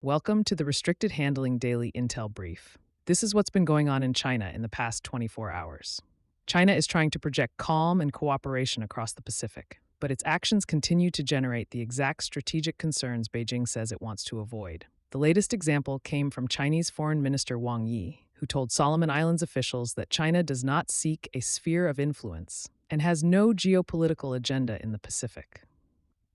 Welcome to the Restricted Handling Daily Intel Brief. This is what's been going on in China in the past 24 hours. China is trying to project calm and cooperation across the Pacific, but its actions continue to generate the exact strategic concerns Beijing says it wants to avoid. The latest example came from Chinese Foreign Minister Wang Yi, who told Solomon Islands officials that China does not seek a sphere of influence and has no geopolitical agenda in the Pacific.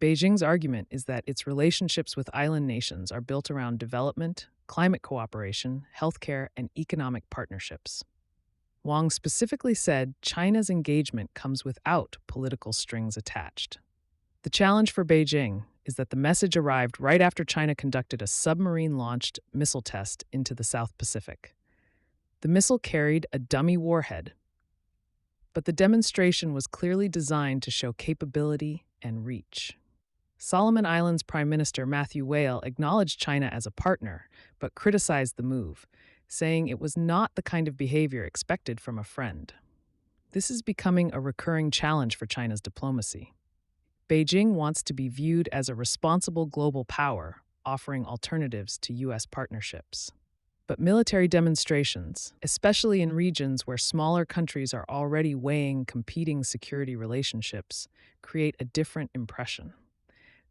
Beijing's argument is that its relationships with island nations are built around development, climate cooperation, healthcare, and economic partnerships. Wang specifically said China's engagement comes without political strings attached. The challenge for Beijing is that the message arrived right after China conducted a submarine-launched missile test into the South Pacific. The missile carried a dummy warhead, but the demonstration was clearly designed to show capability and reach. Solomon Islands Prime Minister Matthew Whale acknowledged China as a partner, but criticized the move, saying it was not the kind of behavior expected from a friend. This is becoming a recurring challenge for China's diplomacy. Beijing wants to be viewed as a responsible global power, offering alternatives to U.S. partnerships. But military demonstrations, especially in regions where smaller countries are already weighing competing security relationships, create a different impression.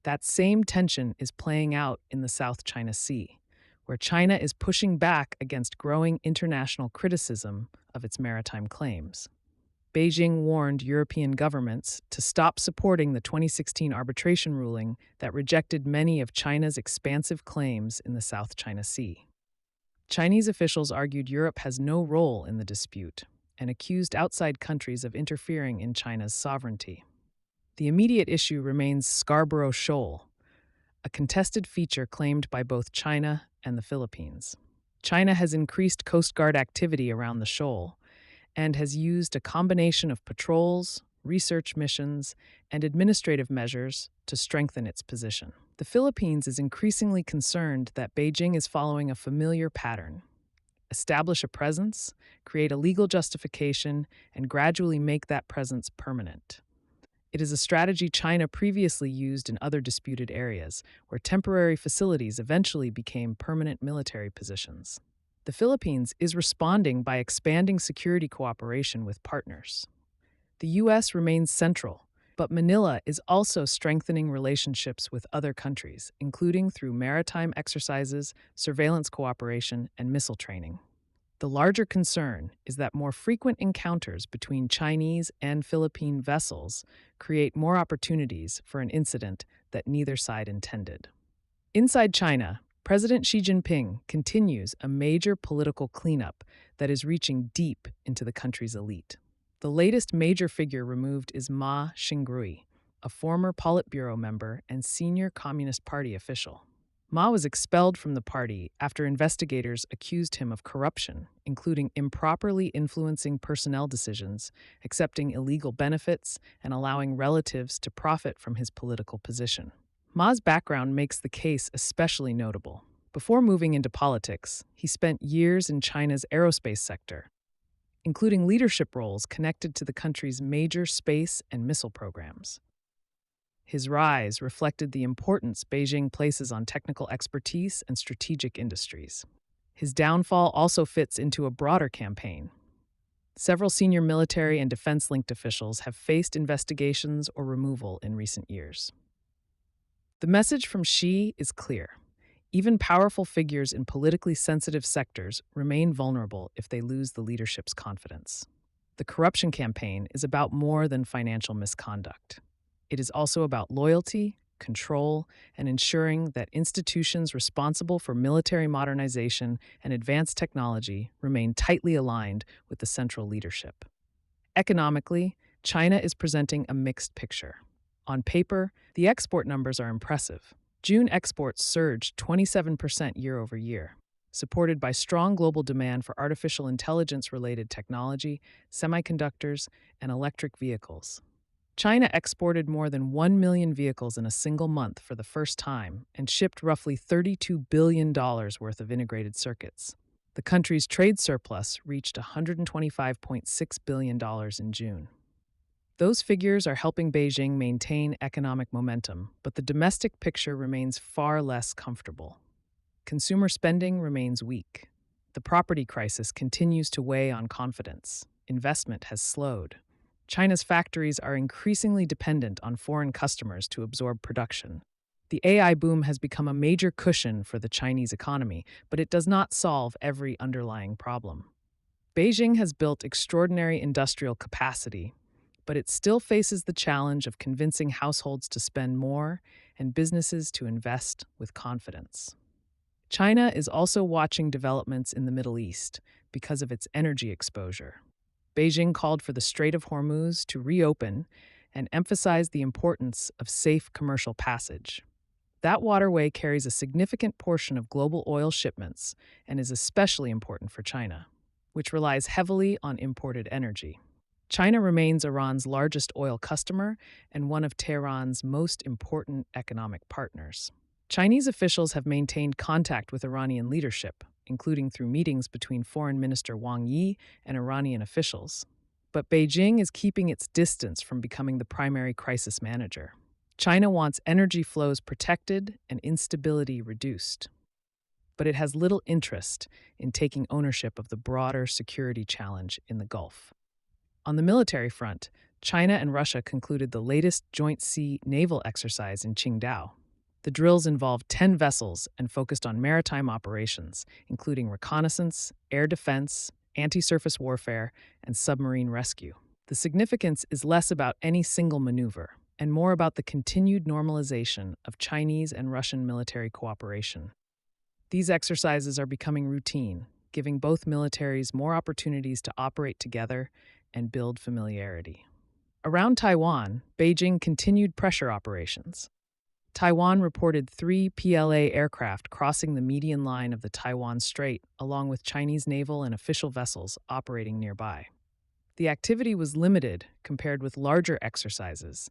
That same tension is playing out in the South China Sea, where China is pushing back against growing international criticism of its maritime claims. Beijing warned European governments to stop supporting the 2016 arbitration ruling that rejected many of China's expansive claims in the South China Sea. Chinese officials argued Europe has no role in the dispute and accused outside countries of interfering in China's sovereignty. The immediate issue remains Scarborough Shoal, a contested feature claimed by both China and the Philippines. China has increased Coast Guard activity around the shoal and has used a combination of patrols, research missions, and administrative measures to strengthen its position. The Philippines is increasingly concerned that Beijing is following a familiar pattern: establish a presence, create a legal justification, and gradually make that presence permanent. It is a strategy China previously used in other disputed areas, where temporary facilities eventually became permanent military positions. The Philippines is responding by expanding security cooperation with partners. The U.S. remains central, but Manila is also strengthening relationships with other countries, including through maritime exercises, surveillance cooperation, and missile training. The larger concern is that more frequent encounters between Chinese and Philippine vessels create more opportunities for an incident that neither side intended. Inside China, President Xi Jinping continues a major political cleanup that is reaching deep into the country's elite. The latest major figure removed is Ma Xingrui, a former Politburo member and senior Communist Party official. Ma was expelled from the party after investigators accused him of corruption, including improperly influencing personnel decisions, accepting illegal benefits, and allowing relatives to profit from his political position. Ma's background makes the case especially notable. Before moving into politics, he spent years in China's aerospace sector, including leadership roles connected to the country's major space and missile programs. His rise reflected the importance Beijing places on technical expertise and strategic industries. His downfall also fits into a broader campaign. Several senior military and defense-linked officials have faced investigations or removal in recent years. The message from Xi is clear. Even powerful figures in politically sensitive sectors remain vulnerable if they lose the leadership's confidence. The corruption campaign is about more than financial misconduct. It is also about loyalty, control, and ensuring that institutions responsible for military modernization and advanced technology remain tightly aligned with the central leadership. Economically, China is presenting a mixed picture. On paper, the export numbers are impressive. June exports surged 27% year over year, supported by strong global demand for artificial intelligence-related technology, semiconductors, and electric vehicles. China exported more than 1 million vehicles in a single month for the first time and shipped roughly $32 billion worth of integrated circuits. The country's trade surplus reached $125.6 billion in June. Those figures are helping Beijing maintain economic momentum, but the domestic picture remains far less comfortable. Consumer spending remains weak. The property crisis continues to weigh on confidence. Investment has slowed. China's factories are increasingly dependent on foreign customers to absorb production. The AI boom has become a major cushion for the Chinese economy, but it does not solve every underlying problem. Beijing has built extraordinary industrial capacity, but it still faces the challenge of convincing households to spend more and businesses to invest with confidence. China is also watching developments in the Middle East because of its energy exposure. Beijing called for the Strait of Hormuz to reopen and emphasized the importance of safe commercial passage. That waterway carries a significant portion of global oil shipments and is especially important for China, which relies heavily on imported energy. China remains Iran's largest oil customer and one of Tehran's most important economic partners. Chinese officials have maintained contact with Iranian leadership, including through meetings between Foreign Minister Wang Yi and Iranian officials. But Beijing is keeping its distance from becoming the primary crisis manager. China wants energy flows protected and instability reduced. But it has little interest in taking ownership of the broader security challenge in the Gulf. On the military front, China and Russia concluded the latest joint sea naval exercise in Qingdao. The drills involved 10 vessels and focused on maritime operations, including reconnaissance, air defense, anti-surface warfare, and submarine rescue. The significance is less about any single maneuver and more about the continued normalization of Chinese and Russian military cooperation. These exercises are becoming routine, giving both militaries more opportunities to operate together and build familiarity. Around Taiwan, Beijing continued pressure operations. Taiwan reported 3 PLA aircraft crossing the median line of the Taiwan Strait, along with Chinese naval and official vessels operating nearby. The activity was limited compared with larger exercises,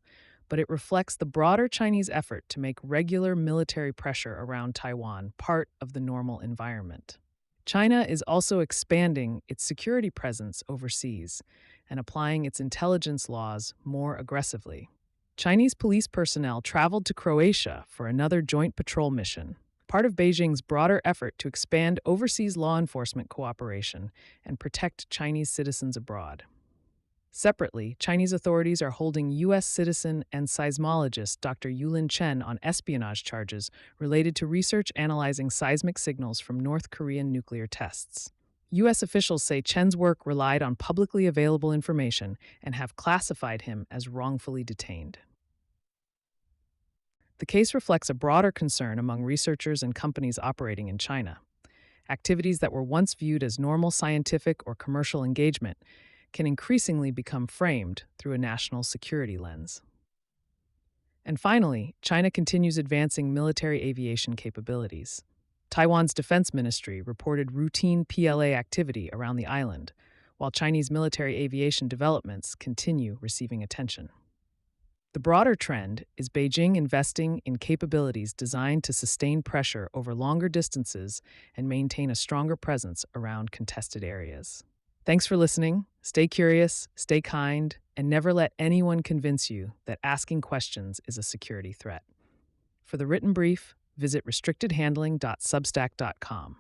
but it reflects the broader Chinese effort to make regular military pressure around Taiwan part of the normal environment. China is also expanding its security presence overseas and applying its intelligence laws more aggressively. Chinese police personnel traveled to Croatia for another joint patrol mission, part of Beijing's broader effort to expand overseas law enforcement cooperation and protect Chinese citizens abroad. Separately, Chinese authorities are holding U.S. citizen and seismologist Dr. Yulin Chen on espionage charges related to research analyzing seismic signals from North Korean nuclear tests. U.S. officials say Chen's work relied on publicly available information and have classified him as wrongfully detained. The case reflects a broader concern among researchers and companies operating in China. Activities that were once viewed as normal scientific or commercial engagement can increasingly become framed through a national security lens. And finally, China continues advancing military aviation capabilities. Taiwan's defense ministry reported routine PLA activity around the island, while Chinese military aviation developments continue receiving attention. The broader trend is Beijing investing in capabilities designed to sustain pressure over longer distances and maintain a stronger presence around contested areas. Thanks for listening. Stay curious, stay kind, and never let anyone convince you that asking questions is a security threat. For the written brief, visit restrictedhandling.substack.com.